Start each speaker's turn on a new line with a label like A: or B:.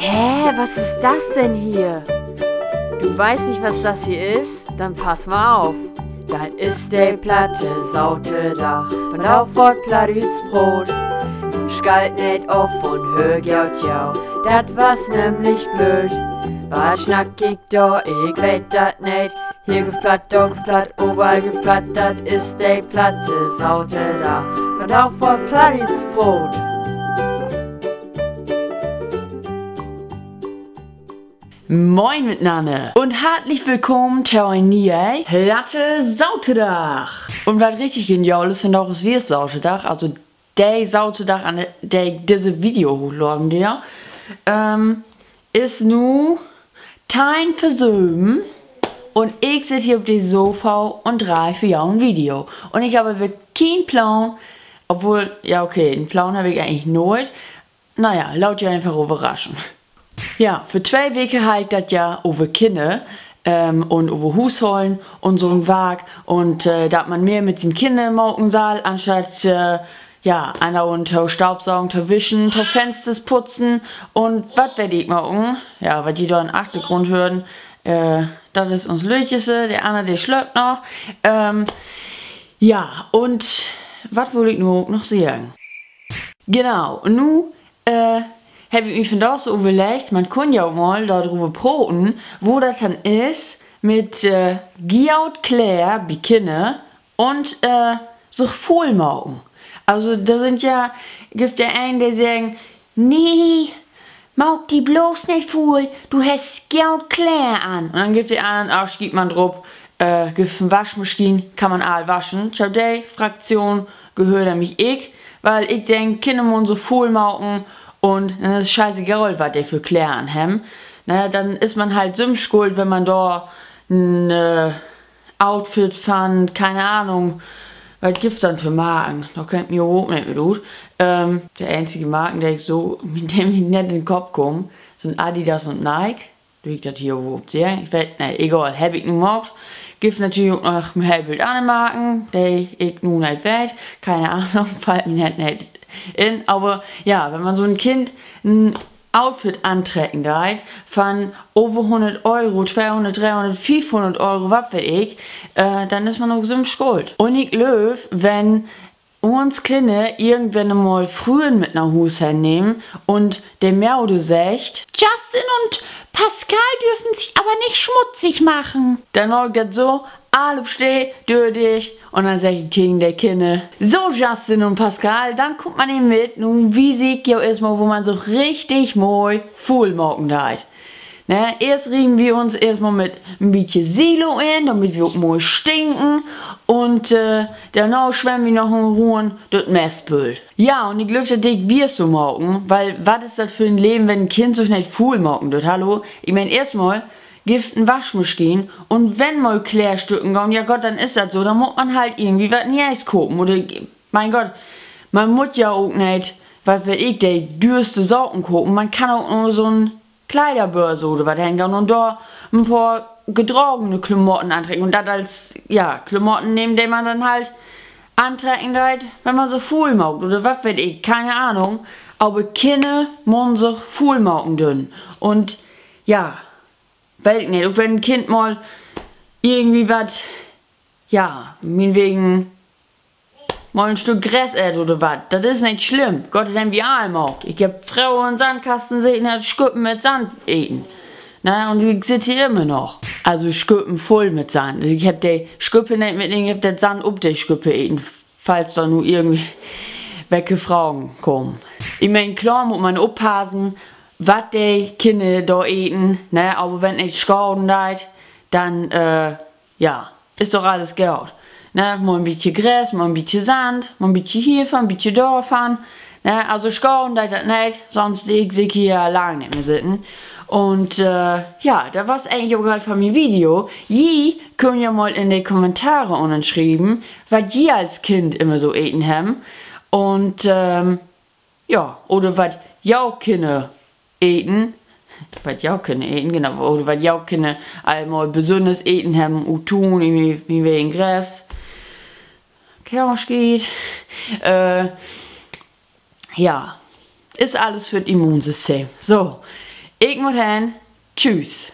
A: Hä, was ist das denn hier? Du weißt nicht, was das hier ist? Dann pass mal auf. Das ist der platte Sautedach von Aufwort Platütsbrot. Nun schalt nicht auf und hör jau jau, dat was nämlich blöd. Was schnack ich da, ich weet dat nicht. Hier geflatt, da geflatt, überall geflatt, dat ist der platte Sautedach von Aufwort Platütsbrot. Moin miteinander und herzlich willkommen zu einem neuen platte Sautedach. Und was richtig genial ist, sind auch das wir Sautedach, also der Sautedach, an der diese Video hochladen der, ist nun Tein versöhnen und ich sitze hier auf dem Sofa und drehe für ja ein Video. Und ich habe wirklich keinen Plan, obwohl, ja okay, einen Plan habe ich eigentlich nicht. Naja, laut ja einfach überraschen. Ja, für 2 Wochen halt das ja über Kinder und über Haushalten und so ein Wag und dass man mehr mit den Kindern machen soll, anstatt ja, andauernd Staubsaugen, wischen, Fenster putzen und was werde ich machen? Ja, was die da im Achtergrund hören, das ist uns Löchese, der andere, der schläft noch. Ja, und was wollte ich nur noch sagen? Genau, und nun habe ich mich von da so überlegt, man kann ja auch mal darüber proben, wo das dann ist mit Giaut Claire, Bikini und sich voll machen. Also da sind ja, gibt der einen, der sagen, nee, mach die bloß nicht voll, du hast Giaut Claire an. Und dann gibt der anderen, ach, schiebt man drauf, gibt eine Waschmaschine, kann man all waschen. Zu der Fraktion gehört nämlich ich, weil ich denke, Kinder müssen so voll machen. Und dann ist es scheißegal, was der für Klären haben. Naja, dann ist man halt schuld, wenn man da ein Outfit fand, keine Ahnung, was gibt's dann für Marken? Da kennt mir überhaupt nicht mehr gut. Der einzige Marken, der ich so, mit dem ich nicht in den Kopf komme, sind Adidas und Nike. Du ich das hier überhaupt sehr. Ich weiß, ne, egal, hab ich nun gemacht. Gibt natürlich auch noch ein Bild andere Marken, die ich nun nicht weiß. Keine Ahnung, fällt mir nicht in, aber ja, wenn man so ein Kind ein Outfit antrecken darf, von over 100 Euro, 200, 300, 500 Euro, was weiß ich, dann ist man auch so im Schuld. Und ich glaube, wenn uns Kinder irgendwann mal früher mit nach Hause nehmen und der Maude sagt, Justin und Pascal dürfen sich aber nicht schmutzig machen, dann mache ich das so, alle steh, durch dich. Und dann sag ich gegen der Kinder, so Justin und Pascal, dann guckt man ihn mit, nun wie sieht ja erstmal, wo man so richtig mal voll machen darf. Ne, erst riechen wir uns erstmal mit ein bisschen Silo in, damit wir auch mal stinken. Und danach schwemmen wir noch in Ruhe das Messbild. Ja, und ich glaube, dass wir so machen, weil was ist das für ein Leben, wenn ein Kind sich nicht voll machen tut, hallo? Ich meine, erstmal gibt eine Waschmaschine und wenn mal Klärstücken kommen, ja Gott, dann ist das so, dann muss man halt irgendwie was Neues gucken. Oder, mein Gott, man muss ja auch nicht, was weiß ich, die dürste Sorten gucken. Man kann auch nur so ein Kleiderbörse oder was hängen und da ein paar getragene Klamotten antrecken und das als, ja, Klamotten nehmen, die man dann halt antrecken darf, wenn man so voll macht oder was weiß ich, keine Ahnung. Aber Kinder müssen sich voll machen dünn. Und, ja, weiß ich nicht, und wenn ein Kind mal irgendwie was, ja, meinetwegen mal ein Stück Gras isst oder was, das ist nicht schlimm. Gott, denn wie alle macht. Ich hab Frauen und Sandkasten sehen, die Schuppen mit Sand eten. Na, und ich sitze hier immer noch. Also Schuppen voll mit Sand. Ich hab die Schuppe nicht mitnehmen, ich hab den Sand auf die Schuppe eten, falls da nur irgendwie welche Frauen kommen. Ich mein, klar muss man aufpassen, was die Kinder da eten, ne, aber wenn nicht schaden darf, dann, ja, ist doch alles Geld. Ne, mal ein bisschen Gras, mal ein bisschen Sand, mal ein bisschen hier fahren, ein bisschen da fahren, ne, also schaden darf das nicht, sonst ich hier lange nicht mehr sitzen. Und, ja, da war's eigentlich auch gerade von meinem Video. Je können ja mal in die Kommentare unten schreiben, was je als Kind immer so eten haben. Und, ja, oder was ja Kinder eten, genau, oder was ja Kinder einmal besonders eten haben, und tun, wie wegen Gras, Kirsch geht, ja, ist alles für das Immunsystem. So, Ich muss hin. Tschüss.